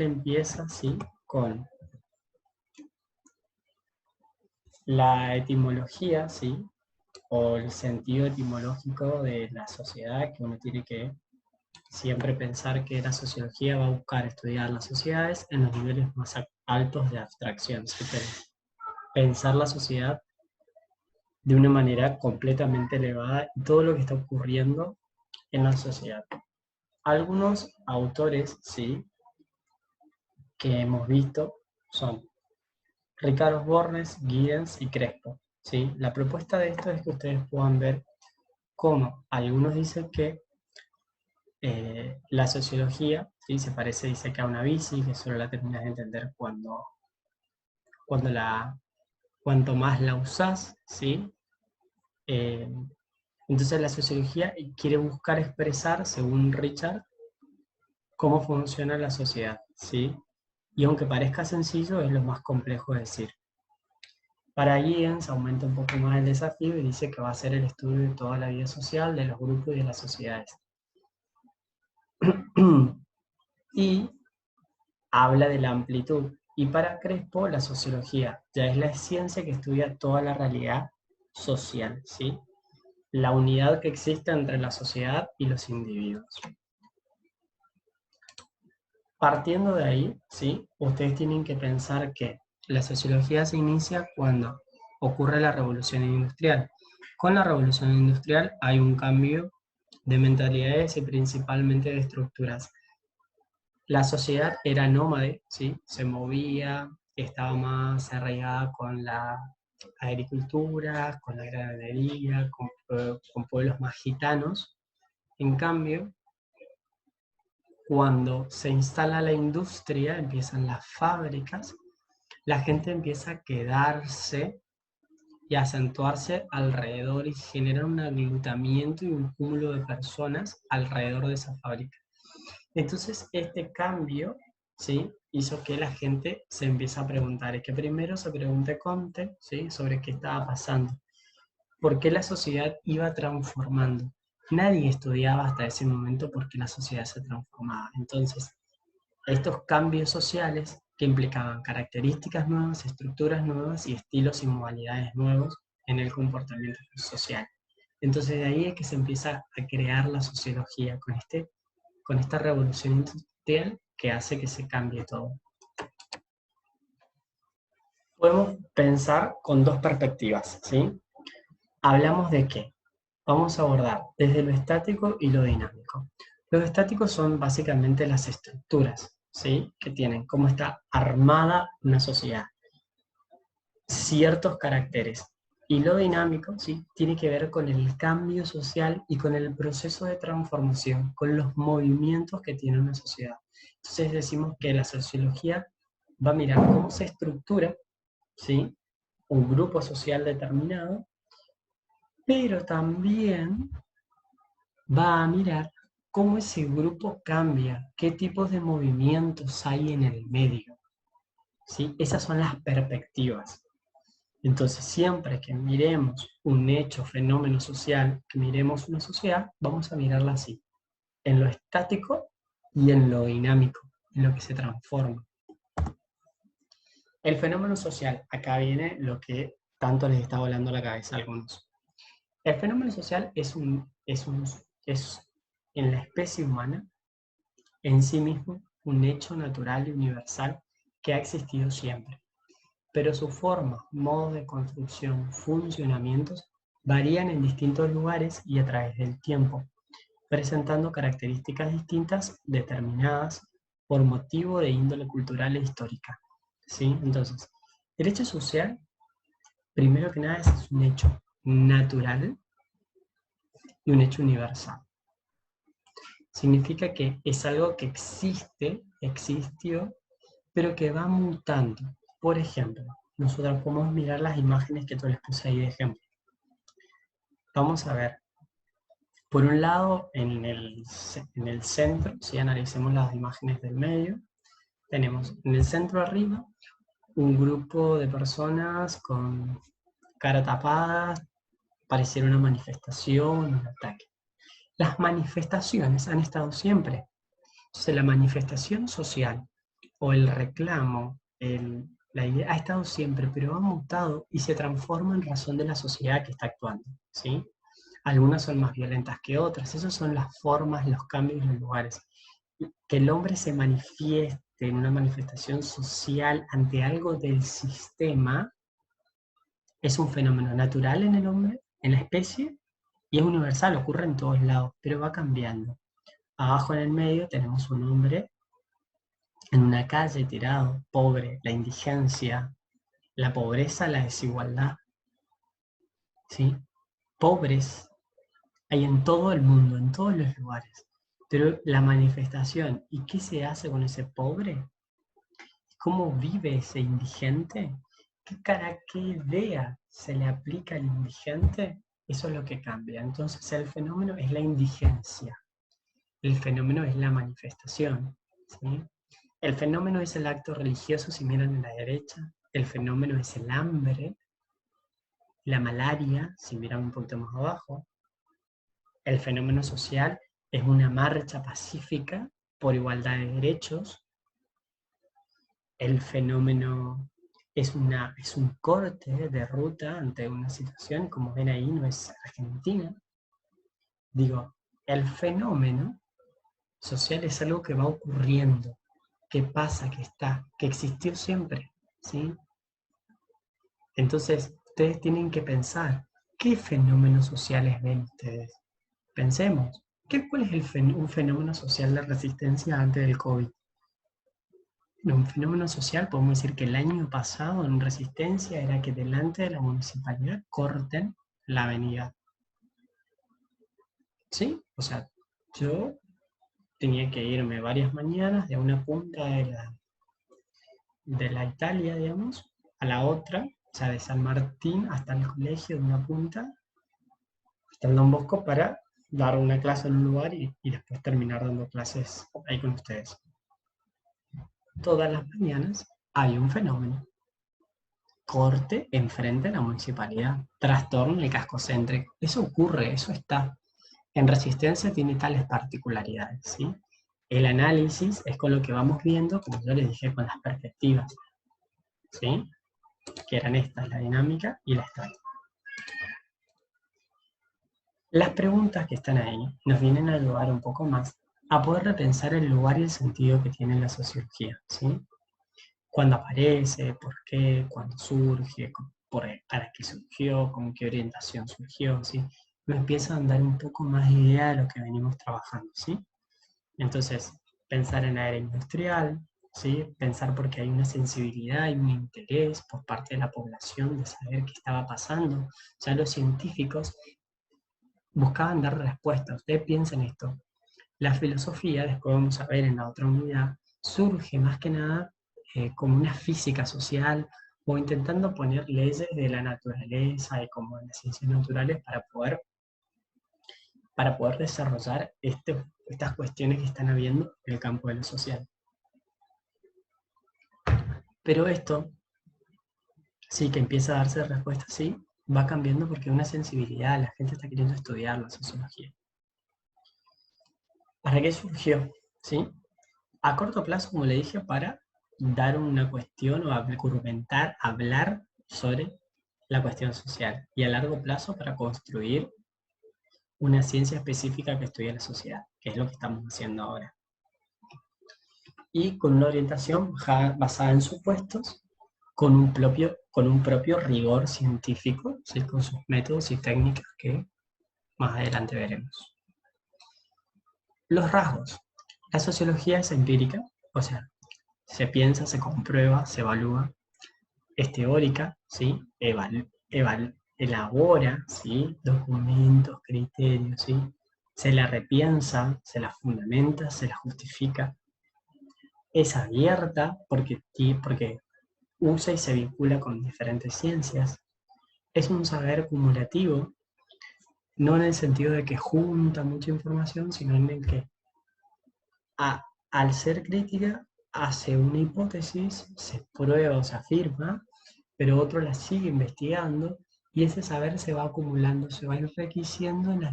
empieza, ¿sí?, con la etimología, ¿sí?, o el sentido etimológico de la sociedad, que uno tiene que siempre pensar que la sociología va a buscar estudiar las sociedades en los niveles más altos de abstracción, ¿sí? Pensar la sociedad de una manera completamente elevada y todo lo que está ocurriendo en la sociedad. Algunos autores, ¿sí?, que hemos visto son Ricardo Borges, Giddens y Crespo, ¿sí? La propuesta de esto es que ustedes puedan ver cómo algunos dicen que la sociología, ¿sí?, se parece, dice que a una bici, que solo la terminas de entender cuanto más la usás, ¿sí? Entonces la sociología quiere buscar expresar, según Richard, cómo funciona la sociedad, ¿sí? Y aunque parezca sencillo, es lo más complejo de decir. Para Giddens aumenta un poco más el desafío y dice que va a ser el estudio de toda la vida social, de los grupos y de las sociedades. Y habla de la amplitud. Y para Crespo, la sociología ya es la ciencia que estudia toda la realidad social, ¿sí? La unidad que existe entre la sociedad y los individuos. Partiendo de ahí, ¿sí?, ustedes tienen que pensar que la sociología se inicia cuando ocurre la revolución industrial. Con la revolución industrial hay un cambio de mentalidades y principalmente de estructuras. La sociedad era nómade, ¿sí?, se movía, estaba más arraigada con la agricultura, con la ganadería, con pueblos más gitanos. En cambio, cuando se instala la industria, empiezan las fábricas, la gente empieza a quedarse y a acentuarse alrededor y genera un agrupamiento y un cúmulo de personas alrededor de esa fábrica. Entonces, este cambio, ¿sí?, hizo que la gente se empiece a preguntar, y que primero se pregunte Comte, ¿sí?, sobre qué estaba pasando, por qué la sociedad iba transformando. Nadie estudiaba hasta ese momento por qué la sociedad se transformaba. Entonces, estos cambios sociales que implicaban características nuevas, estructuras nuevas y estilos y modalidades nuevos en el comportamiento social. Entonces de ahí es que se empieza a crear la sociología con esta revolución industrial que hace que se cambie todo. Podemos pensar con dos perspectivas, ¿sí? Hablamos de qué. Vamos a abordar desde lo estático y lo dinámico. Los estáticos son básicamente las estructuras, ¿sí?, que tienen, cómo está armada una sociedad, ciertos caracteres. Y lo dinámico, ¿sí?, tiene que ver con el cambio social y con el proceso de transformación, con los movimientos que tiene una sociedad. Entonces decimos que la sociología va a mirar cómo se estructura, ¿sí?, un grupo social determinado, pero también va a mirar cómo ese grupo cambia, qué tipos de movimientos hay en el medio, ¿sí? Esas son las perspectivas. Entonces, siempre que miremos un hecho, fenómeno social, que miremos una sociedad, vamos a mirarla así, en lo estático y en lo dinámico, en lo que se transforma. El fenómeno social, acá viene lo que tanto les está volando la cabeza a algunos. El fenómeno social es en la especie humana, en sí mismo, un hecho natural y universal que ha existido siempre. Pero su forma, modo de construcción, funcionamientos, varían en distintos lugares y a través del tiempo, presentando características distintas determinadas por motivo de índole cultural e histórica, ¿sí? Entonces, el hecho social, primero que nada, es un hecho natural y un hecho universal. Significa que es algo que existe, existió, pero que va mutando. Por ejemplo, nosotros podemos mirar las imágenes que yo les puse ahí de ejemplo. Vamos a ver, por un lado, en el centro, si analicemos las imágenes del medio, tenemos en el centro arriba un grupo de personas con cara tapada, pareciera una manifestación, un ataque. Las manifestaciones han estado siempre. Entonces, la manifestación social o el reclamo, la idea ha estado siempre, pero ha mutado y se transforma en razón de la sociedad que está actuando, ¿sí? Algunas son más violentas que otras, esas son las formas, los cambios, los lugares. Que el hombre se manifieste en una manifestación social ante algo del sistema es un fenómeno natural en el hombre, en la especie, y es universal, ocurre en todos lados, pero va cambiando. Abajo en el medio tenemos un hombre en una calle tirado, pobre, la indigencia, la pobreza, la desigualdad, ¿sí? Pobres hay en todo el mundo, en todos los lugares. Pero la manifestación, ¿y qué se hace con ese pobre? ¿Cómo vive ese indigente? ¿Qué idea se le aplica al indigente? Eso es lo que cambia. Entonces el fenómeno es la indigencia. El fenómeno es la manifestación, ¿sí? El fenómeno es el acto religioso, si miran en la derecha. El fenómeno es el hambre, la malaria, si miran un poquito más abajo. El fenómeno social es una marcha pacífica por igualdad de derechos. El fenómeno es un corte de ruta ante una situación, como ven ahí, no es Argentina. Digo, el fenómeno social es algo que va ocurriendo, que pasa, que está, que existió siempre, ¿sí? Entonces, ustedes tienen que pensar, ¿qué fenómenos sociales ven ustedes? Pensemos, ¿cuál es un fenómeno social de resistencia antes del COVID? Un fenómeno social, podemos decir que el año pasado en Resistencia era que delante de la municipalidad corten la avenida. ¿Sí? O sea, yo tenía que irme varias mañanas de una punta de la Italia, digamos, a la otra, o sea, de San Martín hasta el colegio de una punta, hasta el Don Bosco, para dar una clase en un lugar y después terminar dando clases ahí con ustedes. Todas las mañanas hay un fenómeno. Corte enfrente de la municipalidad, trastorno en el casco céntrico. Eso ocurre, eso está. En Resistencia tiene tales particularidades, ¿sí? El análisis es con lo que vamos viendo, como yo les dije, con las perspectivas, ¿sí? Que eran estas, la dinámica y la estática. Las preguntas que están ahí nos vienen a ayudar un poco más a poder repensar el lugar y el sentido que tiene la sociología, ¿sí? Cuándo aparece, por qué, cuándo surge, para qué surgió, con qué orientación surgió, ¿sí? Me empieza a dar un poco más idea de lo que venimos trabajando, ¿sí? Entonces, pensar en la era industrial, ¿sí? Pensar porque hay una sensibilidad y un interés por parte de la población de saber qué estaba pasando. Ya los científicos buscaban dar respuestas. Ustedes piensen esto. La filosofía, después vamos a ver en la otra unidad, surge más que nada como una física social o intentando poner leyes de la naturaleza y como de las ciencias naturales para poder desarrollar estas cuestiones que están habiendo en el campo de lo social. Pero esto, sí que empieza a darse respuesta, sí, va cambiando porque hay una sensibilidad, la gente está queriendo estudiar la sociología. ¿Para qué surgió? ¿Sí? A corto plazo, como le dije, para dar una cuestión o argumentar, hablar sobre la cuestión social. Y a largo plazo para construir una ciencia específica que estudie la sociedad, que es lo que estamos haciendo ahora. Y con una orientación basada en supuestos, con un propio rigor científico, ¿sí? Con sus métodos y técnicas que más adelante veremos. Los rasgos. La sociología es empírica, o sea, se piensa, se comprueba, se evalúa, es teórica, ¿sí? Elabora, ¿sí? Documentos, criterios, ¿sí? Se la repiensa, se la fundamenta, se la justifica. Es abierta porque usa y se vincula con diferentes ciencias. Es un saber acumulativo, no en el sentido de que junta mucha información, sino en el que al ser crítica hace una hipótesis, se prueba o se afirma, pero otro la sigue investigando y ese saber se va acumulando, se va enriqueciendo en las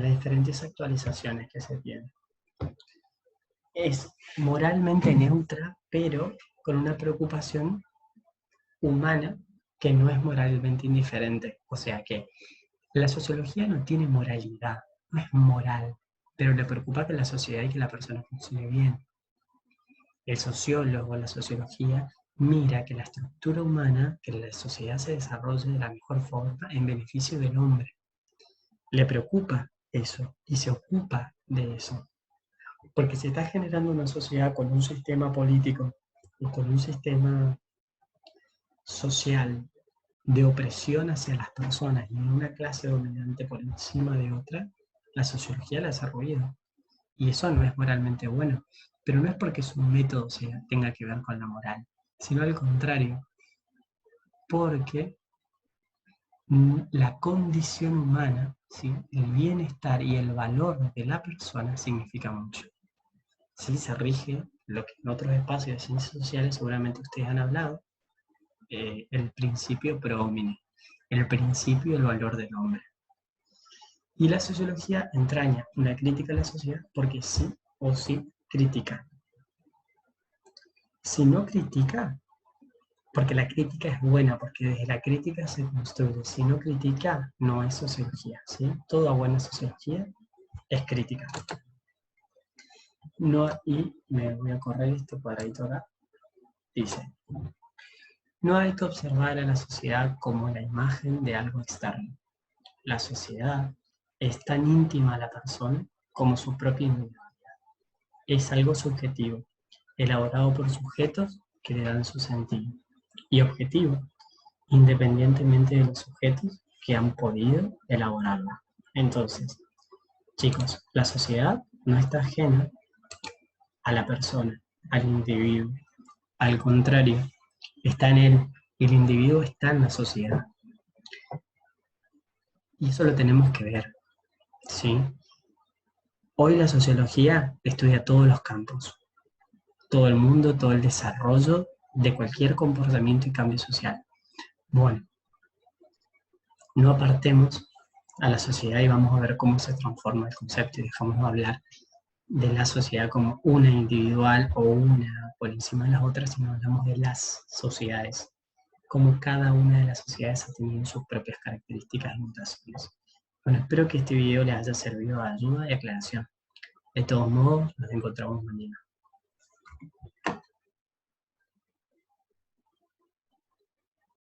diferentes actualizaciones que se tienen. es moralmente neutra, pero con una preocupación humana que no es moralmente indiferente. O sea que la sociología no tiene moralidad, no es moral, pero le preocupa que la sociedad y que la persona funcione bien. El sociólogo, la sociología, mira que la estructura humana, que la sociedad se desarrolle de la mejor forma en beneficio del hombre. Le preocupa eso y se ocupa de eso. Porque se está generando una sociedad con un sistema político y con un sistema social de opresión hacia las personas y una clase dominante por encima de otra, la sociología la ha desarrollado. Y eso no es moralmente bueno. Pero no es porque su método tenga que ver con la moral, sino al contrario, porque la condición humana, ¿sí? El bienestar y el valor de la persona significa mucho. Sí, se rige lo que en otros espacios de ciencias sociales seguramente ustedes han hablado, el principio pro homine, el principio y el valor del hombre. Y la sociología entraña una crítica a la sociedad porque sí o sí critica. Si no critica, porque la crítica es buena, porque desde la crítica se construye. Si no critica, no es sociología, ¿sí? Toda buena sociología es crítica. No, y me voy a correr este cuadradito acá. Dice, no hay que observar a la sociedad como la imagen de algo externo. La sociedad es tan íntima a la persona como su propia individualidad. Es algo subjetivo, elaborado por sujetos que le dan su sentido, y objetivo, independientemente de los sujetos que han podido elaborarla. Entonces, chicos, la sociedad no está ajena a la persona, al individuo. Al contrario, está en él. El individuo está en la sociedad. Y eso lo tenemos que ver, ¿sí? Hoy la sociología estudia todos los campos, todo el mundo, todo el desarrollo de cualquier comportamiento y cambio social. Bueno, no apartemos a la sociedad y vamos a ver cómo se transforma el concepto y dejamos de hablar de la sociedad como una individual o una por encima de las otras, sino hablamos de las sociedades, como cada una de las sociedades ha tenido sus propias características y mutaciones. Bueno, espero que este video les haya servido de ayuda y aclaración. De todos modos, nos encontramos mañana.